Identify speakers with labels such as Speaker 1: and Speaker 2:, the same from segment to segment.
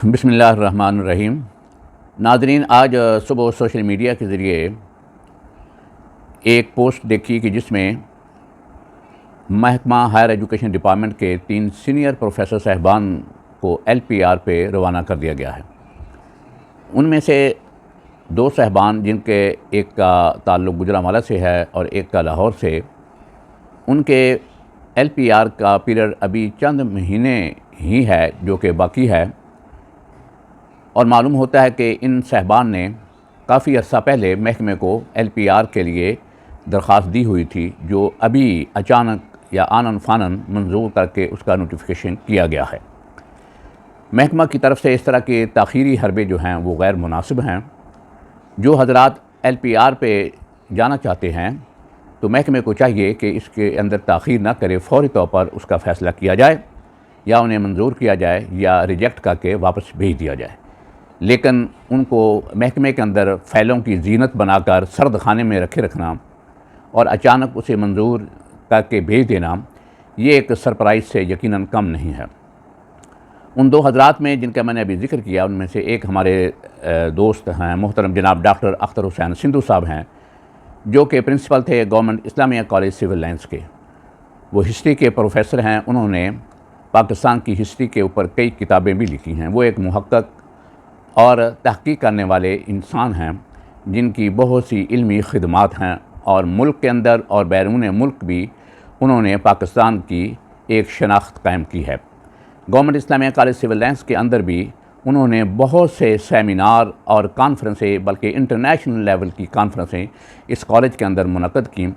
Speaker 1: बिस्मिल्लाहिर्रहमानिर्रहीम। नाज़रीन, आज सुबह सोशल मीडिया के ज़रिए एक पोस्ट देखी कि जिसमें महकमा हायर एजुकेशन डिपार्टमेंट के 3 सीनियर प्रोफेसर साहिबान को एलपीआर पे रवाना कर दिया गया है। उनमें से 2 साहिबान, जिनके एक का ताल्लुक़ गुजरांवाला से है और एक का लाहौर से, उनके एलपीआर का पीरियड अभी चंद महीने ही है जो कि बाकी है। और मालूम होता है कि इन साहिबान ने काफ़ी अर्सा पहले महकमे को एलपीआर के लिए दरख्वास्त दी हुई थी, जो अभी अचानक या आनन फानन मंजूर करके उसका नोटिफिकेशन किया गया है। महकमा की तरफ से इस तरह के ताख़ीरी हरबे जो हैं वो गैर मुनासिब हैं। जो हज़रात एलपीआर पे जाना चाहते हैं तो महकमे को चाहिए कि इसके अंदर ताख़ीर ना करे, फ़ौरी तौर पर उसका फ़ैसला किया जाए या उन्हें मंजूर किया जाए या रिजेक्ट करके वापस भेज दिया जाए। लेकिन उनको महकमे के अंदर फ़ैलों की ज़ीनत बनाकर सर्द खाने में रखे रखना और अचानक उसे मंजूर करके भेज देना, ये एक सरप्राइज़ से यकीनन कम नहीं है। उन 2 हज़रात में जिनका मैंने अभी ज़िक्र किया, उनमें से एक हमारे दोस्त हैं, मोहतरम जनाब डॉक्टर अख्तर हुसैन सिंधु साहब हैं, जो कि प्रिंसिपल थे Government Islamia College Civil Lines के। वो हिस्ट्री के प्रोफेसर हैं। उन्होंने पाकिस्तान की हिस्ट्री के ऊपर कई किताबें भी लिखी हैं। वो एक मुहक्कक और तहक़ीक़ करने वाले इंसान हैं, जिनकी बहुत सी इल्मी खिदमात हैं और मुल्क के अंदर और बैरून मुल्क भी उन्होंने पाकिस्तान की एक शनाख्त कायम की है। Government Islamia College Civil Lines के अंदर भी उन्होंने बहुत से सेमिनार और कॉन्फ्रेंसें, बल्कि इंटरनेशनल लेवल की कॉन्फ्रेंसें इस कॉलेज के अंदर मुनक़द की।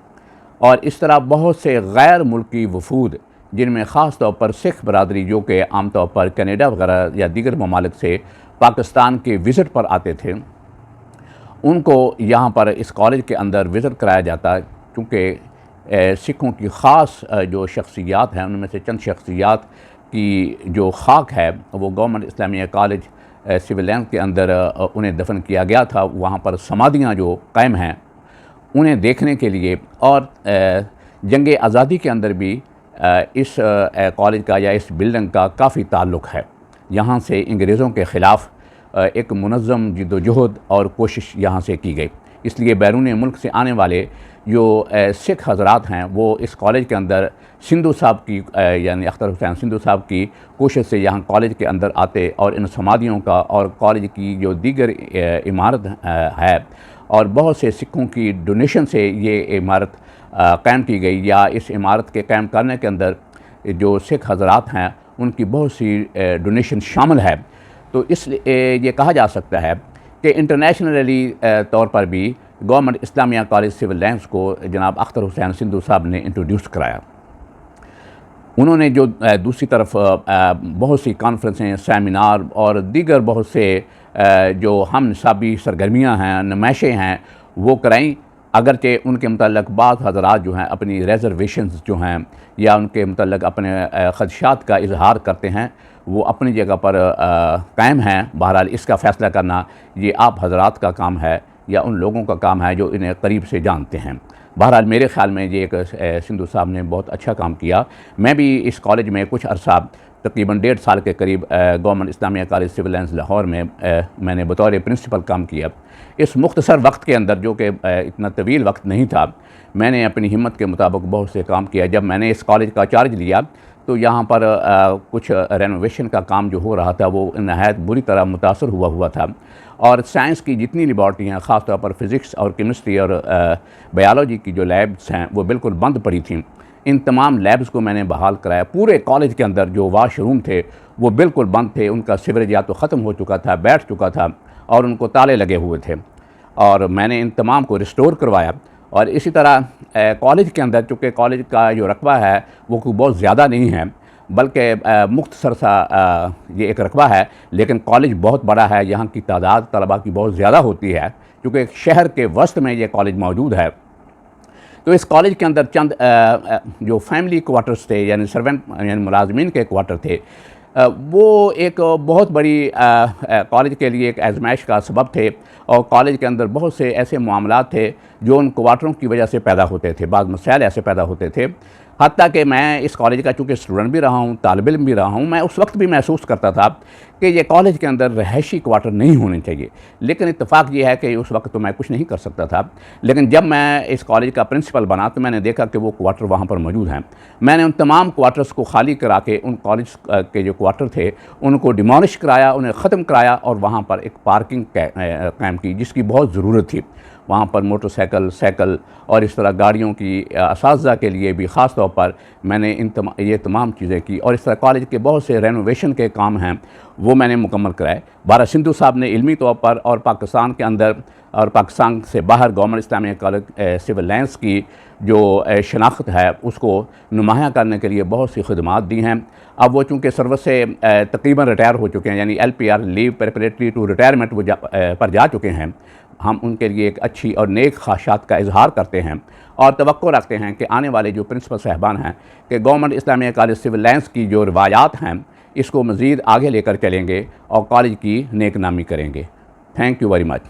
Speaker 1: और इस तरह बहुत से गैर मुल्की वफूद, जिनमें ख़ास तौर पर सिख बरादरी, जो कि आम तौर पर कनाडा वगैरह या दीगर ममालिक से पाकिस्तान के विज़िट पर आते थे, उनको यहाँ पर इस कॉलेज के अंदर विज़िट कराया जाता। क्योंकि सिखों की ख़ास जो शख्सियात हैं, उनमें से चंद शख्सियात की जो खाक है वो Government Islamia College Civil Lines के अंदर उन्हें दफन किया गया था। वहाँ पर समाधियाँ जो कायम हैं उन्हें देखने के लिए, और जंग आज़ादी के अंदर भी इस कॉलेज का या इस बिल्डिंग का काफ़ी ताल्लुक़ है। यहाँ से अंग्रेज़ों के ख़िलाफ़ एक मुनज़्ज़म जिद्दोजहद और कोशिश यहाँ से की गई। इसलिए बैरून मुल्क से आने वाले जो सिख हज़रात हैं वो इस कॉलेज के अंदर सिंधु साहब की यानी अख्तर हुसैन सिंधु साहब की कोशिश से यहाँ कॉलेज के अंदर आते और इन समाधियों का और कॉलेज की जो दीगर इमारत है और बहुत से सिखों की डोनेशन से ये इमारत कायम की गई, या इस इमारत के कायम करने के अंदर जो सिख हज़रात हैं उनकी बहुत सी डोनेशन शामिल है। तो इसलिए ये कहा जा सकता है कि इंटरनेशनली तौर पर भी Government Islamia College Civil Lines को जनाब अख्तर हुसैन सिंधु साहब ने इंट्रोड्यूस कराया। उन्होंने जो दूसरी तरफ बहुत सी कॉन्फ्रेंसें, सेमिनार और दीगर बहुत से जो हम निसाबी सरगर्मियाँ हैं, नुमाइशें हैं, वो कराईं। अगरचे उनके मुतल्लक़ बाज़ हज़रात जो हैं अपनी रिज़र्वेशंस जो हैं या उनके मुतल्लक़ अपने ख़दशात का इजहार करते हैं, वो अपनी जगह पर कायम हैं। बहरहाल इसका फ़ैसला करना ये आप हज़रात का काम है या उन लोगों का काम है जो इन्हें करीब से जानते हैं। बहरहाल मेरे ख़्याल में ये एक सिंधु साहब ने बहुत अच्छा काम किया। मैं भी इस कॉलेज में कुछ अरसा, तकरीबन 1.5 साल के करीब Government Islamia College Civil Lines Lahore में मैंने बतौर प्रिंसिपल काम किया। इस मुख्तसर वक्त के अंदर, जो कि इतना तवील वक्त नहीं था, मैंने अपनी हिम्मत के मुताबिक बहुत से काम किया। जब मैंने इस कॉलेज का चार्ज लिया तो यहाँ पर कुछ रेनोवेशन का काम जो हो रहा था वो नहायत बुरी तरह मुतासर हुआ था, और साइंस की जितनी लेबॉर्ट्री हैं, ख़ास तौर पर फ़िज़िक्स और केमिस्ट्री और बायोलॉजी की जो लैब्स हैं वो बिल्कुल बंद पड़ी थीं। इन तमाम लैब्स को मैंने बहाल कराया। पूरे कॉलेज के अंदर जो वाशरूम थे वो बिल्कुल बंद थे, उनका सीवरेज या तो ख़त्म हो चुका था, बैठ चुका था और उनको ताले लगे हुए थे, और मैंने इन तमाम को रिस्टोर करवाया। और इसी तरह कॉलेज के अंदर, चूँकि कॉलेज का जो रकबा है वो कोई बहुत ज़्यादा नहीं है, बल्कि मुख्तसर सा ये एक रकबा है, लेकिन कॉलेज बहुत बड़ा है। यहाँ की तादाद तलबा की बहुत ज़्यादा होती है, क्योंकि एक शहर के वस्त में ये कॉलेज मौजूद है। तो इस कॉलेज के अंदर चंद जो फैमिली क्वार्टर्स थे, यानी सर्वेंट यानी मुलाजमीन के क्वार्टर थे, वो एक बहुत बड़ी कॉलेज के लिए एक आजमाइश का सबब थे। और कॉलेज के अंदर बहुत से ऐसे मामलात थे जो उन क्वार्टरों की वजह से पैदा होते थे, बाज़ मसाइल ऐसे पैदा होते थे। हत्ता कि मैं इस कॉलेज का चूँकि स्टूडेंट भी रहा हूँ, तालिब इल्म भी रहा हूँ, मैं उस वक्त भी महसूस करता था कि ये कॉलेज के अंदर रहायशी क्वार्टर नहीं होने चाहिए। लेकिन इत्तेफाक ये है कि उस वक्त तो मैं कुछ नहीं कर सकता था। लेकिन जब मैं इस कॉलेज का प्रिंसिपल बना तो मैंने देखा कि वो क्वार्टर वहाँ पर मौजूद हैं। मैंने उन तमाम क्वार्टर्स को खाली करा के उन कॉलेज के जो क्वार्टर थे उनको डिमोलिश कराया, उन्हें ख़त्म कराया और वहाँ पर एक पार्किंग कायम की जिसकी बहुत ज़रूरत थी। वहाँ पर मोटरसाइकिल, साइकिल और इस तरह गाड़ियों की असातिज़ा के लिए भी ख़ास तौर पर मैंने ये तमाम चीज़ें की। और इस तरह कॉलेज के बहुत से रेनोवेशन के काम हैं वो मैंने मुकम्मल कराए। बारा सिंधु साहब ने इल्मी तौर पर और पाकिस्तान के अंदर और पाकिस्तान से बाहर Government Islamia College Civil Lines की जो शनाख्त है उसको नुमाया करने के लिए बहुत सी खदमात दी हैं। अब वो चूँकि सर्विस से तकरीबन रिटायर हो चुके हैं, यानी LPR leave preparatory to retirement वो पर जा चुके हैं। हम उनके लिए एक अच्छी और नेक ख्वाहिशात का इजहार करते हैं और तवक्को रखते हैं कि आने वाले जो प्रिंसिपल साहबान हैं कि Government Islamia College Civil Lines की जो रिवायात हैं इसको मज़ीद आगे लेकर चलेंगे और कॉलेज की नेक नामी करेंगे। Thank you very much.